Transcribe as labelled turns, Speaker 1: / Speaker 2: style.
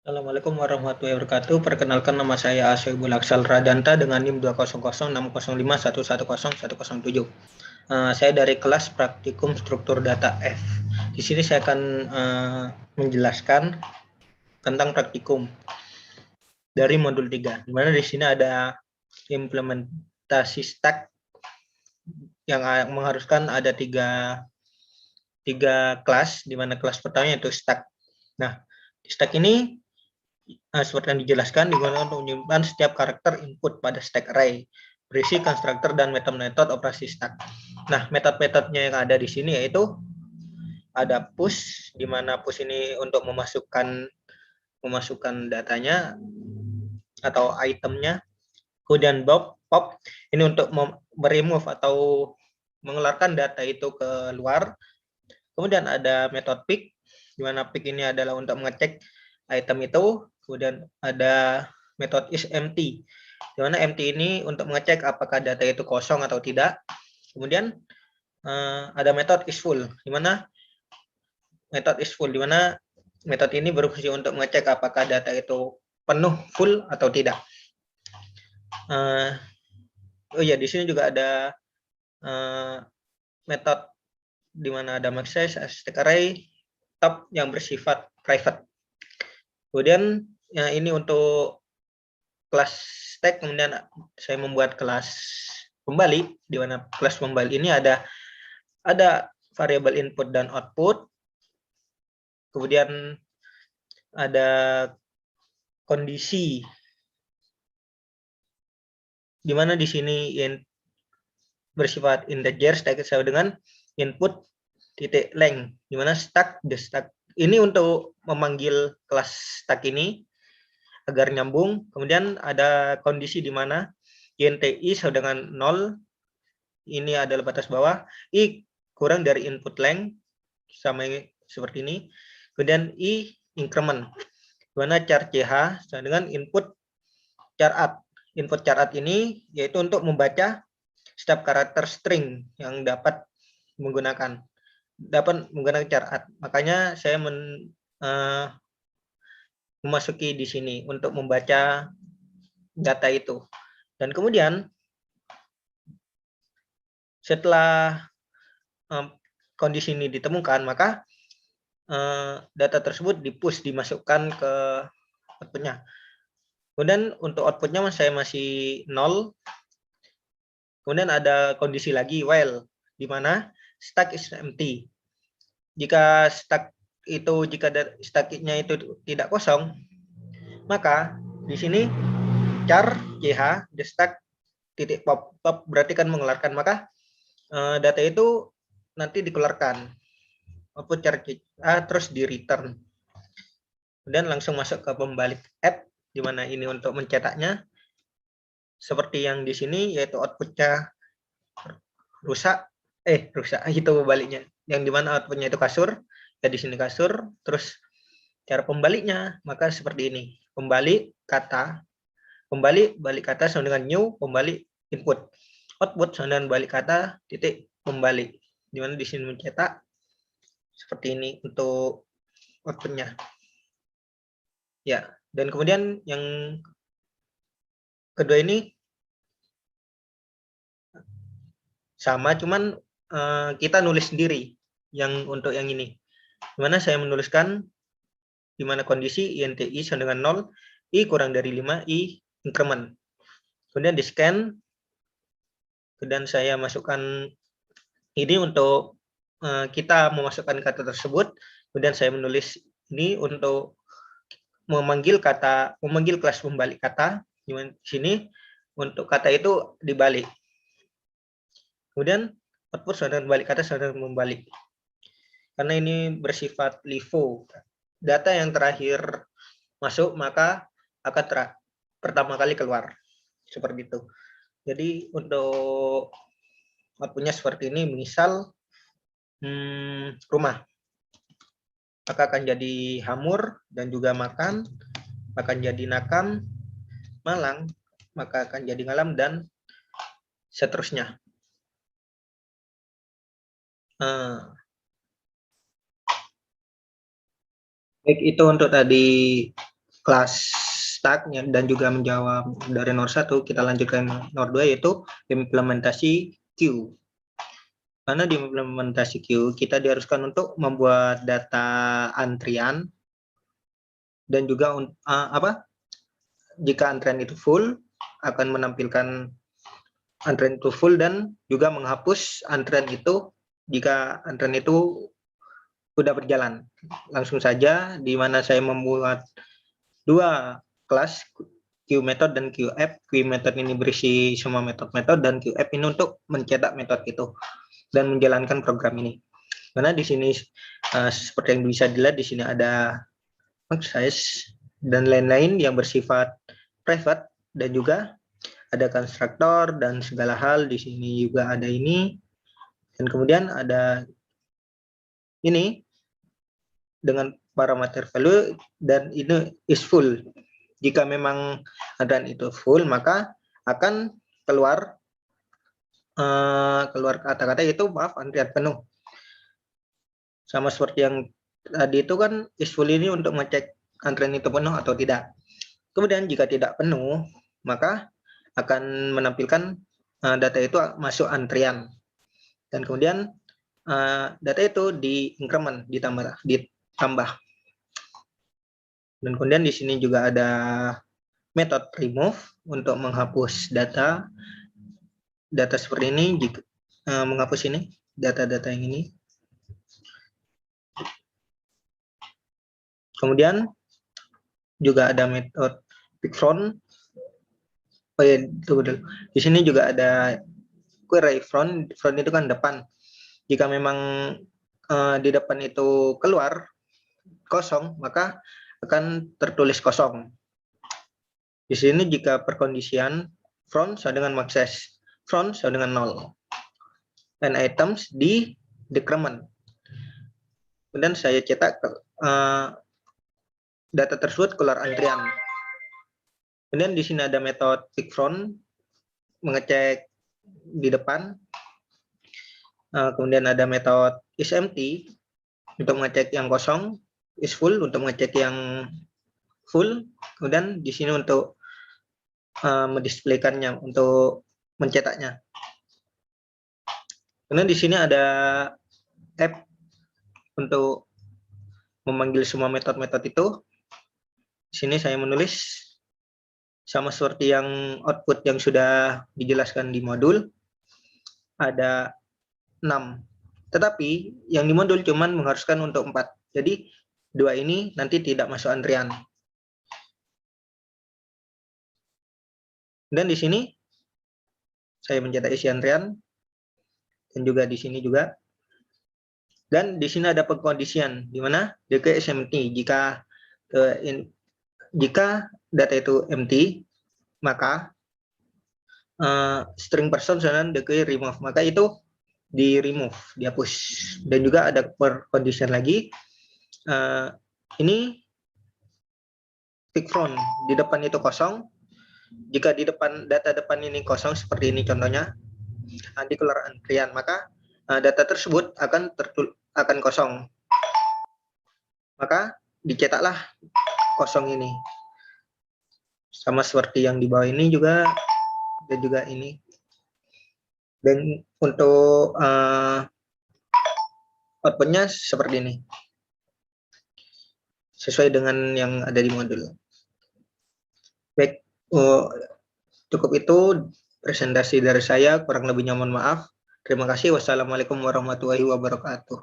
Speaker 1: Assalamualaikum warahmatullahi wabarakatuh. Perkenalkan, nama saya Asyibul Aksal Radanta dengan NIM 2006051110107. Saya dari kelas Praktikum Struktur Data F. Di sini saya akan menjelaskan tentang praktikum dari modul 3, di mana di sini ada implementasi stack yang mengharuskan ada tiga kelas, di mana kelas pertama yaitu stack. Nah, di stack ini seperti yang dijelaskan, digunakan untuk menyimpan setiap karakter input pada stack array, berisi konstruktor dan metode-metode operasi stack. Nah, metode-metodenya yang ada di sini yaitu ada push, di mana push ini untuk memasukkan datanya atau itemnya. Kemudian pop, ini untuk meremove atau mengeluarkan data itu keluar. Kemudian ada metode pick, di mana pick ini adalah untuk mengecek item itu. Kemudian ada metode isEmpty, di mana empty ini untuk mengecek apakah data itu kosong atau tidak. Kemudian ada metode isFull, di mana metode ini berfungsi untuk mengecek apakah data itu penuh, full atau tidak. Oh ya, di sini juga ada metode di mana ada max size, stack array, top yang bersifat private. Kemudian ini untuk kelas stack. Kemudian saya membuat kelas kembali, di mana kelas kembali ini ada variabel input dan output. Kemudian ada kondisi, di mana di sini bersifat integer, stack sama dengan input titik length, di mana stack ini untuk memanggil kelas stack ini agar nyambung. Kemudian ada kondisi di mana INTI sama dengan 0, ini adalah batas bawah, I kurang dari input length sama seperti ini. Kemudian I increment, di mana char CH sama dengan input char add. Input char add ini yaitu untuk membaca setiap karakter string yang dapat menggunakan char add. Makanya saya memasuki di sini untuk membaca data itu. Dan kemudian setelah kondisi ini ditemukan, maka data tersebut dimasukkan ke outputnya. Kemudian untuk outputnya saya masih 0. Kemudian ada kondisi lagi while, di mana stack is empty. Jika stacknya itu tidak kosong, maka di sini char ch the stack titik pop berarti kan mengeluarkan, maka data itu nanti dikeluarkan output char terus di return. Kemudian langsung masuk ke pembalik app, di mana ini untuk mencetaknya seperti yang di sini, yaitu outputnya rusak itu baliknya, yang dimana outputnya itu kasur, ya di sini kasur. Terus cara pembaliknya maka seperti ini, balik kata sama dengan new pembalik input, output sama dengan balik kata titik pembalik, dimana di sini mencetak seperti ini untuk outputnya ya. Dan kemudian yang kedua ini sama, cuman kita nulis sendiri yang untuk yang ini, dimana saya menuliskan dimana kondisi INTI sama dengan 0, I kurang dari 5, I increment. Kemudian di scan, kemudian saya masukkan ini untuk kita memasukkan kata tersebut. Kemudian saya menulis ini untuk memanggil kelas pembalik kata. Di sini untuk kata itu dibalik. Kemudian output sama dengan balik kata sama dengan membalik. Karena ini bersifat LIFO, data yang terakhir masuk maka akan pertama kali keluar, seperti itu. Jadi untuk outputnya seperti ini, misal rumah, maka akan jadi hamur dan juga makan, akan jadi nakam, malang, maka akan jadi ngalam, dan seterusnya. Baik, itu untuk tadi kelas start dan juga menjawab dari nomor 1, kita lanjut ke nomor 2, yaitu implementasi queue. Karena di implementasi queue kita diharuskan untuk membuat data antrian dan juga jika antrian itu full akan menampilkan antrian itu full dan juga menghapus antrian itu jika antrian itu sudah berjalan. Langsung saja di mana saya membuat 2 kelas, queue method dan queue app. Queue method ini berisi semua metode-metode dan queue app ini untuk mencetak metode itu dan menjalankan program ini. Karena di sini seperti yang bisa dilihat di sini ada size dan lain-lain yang bersifat private dan juga ada konstruktor dan segala hal. Di sini juga ada ini dan kemudian ada ini dengan parameter value dan ini is full. Jika memang antrian itu full maka akan keluar kata-kata itu maaf antrian penuh. Sama seperti yang tadi itu kan is full ini untuk mengecek antrian itu penuh atau tidak. Kemudian jika tidak penuh maka akan menampilkan data itu masuk antrian dan kemudian data itu di-increment, ditambah. Dan kemudian di sini juga ada metode remove untuk menghapus data seperti ini, jika menghapus ini data-data yang ini. Kemudian juga ada metode pick front. Oh ya, tunggu dulu. Di sini juga ada query front. Front itu kan depan. Jika memang di depan itu keluar kosong, maka akan tertulis kosong. Di sini jika perkondisian front sama dengan maxes, front sama dengan 0. And items di decrement. Kemudian saya cetak data tersebut keluar antrian. Kemudian di sini ada metode pick front, mengecek di depan. Kemudian ada metode is empty untuk mengecek yang kosong, is full untuk mengecek yang full. Kemudian di sini untuk mendisplaykannya, untuk mencetaknya. Kemudian di sini ada app untuk memanggil semua metode-metode itu. Di sini saya menulis sama seperti yang output yang sudah dijelaskan di modul, ada 6. Tetapi yang di modul cuman mengharuskan untuk 4. Jadi 2 ini nanti tidak masuk antrian. Dan di sini saya mencetak isi antrian dan juga di sini juga. Dan di sini ada pengkondisian di mana DK is empty. Jika data itu empty, maka string person dan DK remove, maka itu di remove, dihapus. Dan juga ada condition lagi, ini pick front, di depan itu kosong. Jika di depan data depan ini kosong seperti ini contohnya, di keluar antrian, maka data tersebut akan kosong. Maka dicetaklah kosong ini. Sama seperti yang di bawah ini juga, dan juga ini. Dan untuk outputnya seperti ini. Sesuai dengan yang ada di modul. Baik, cukup itu presentasi dari saya, kurang lebihnya mohon maaf. Terima kasih. Wassalamualaikum warahmatullahi wabarakatuh.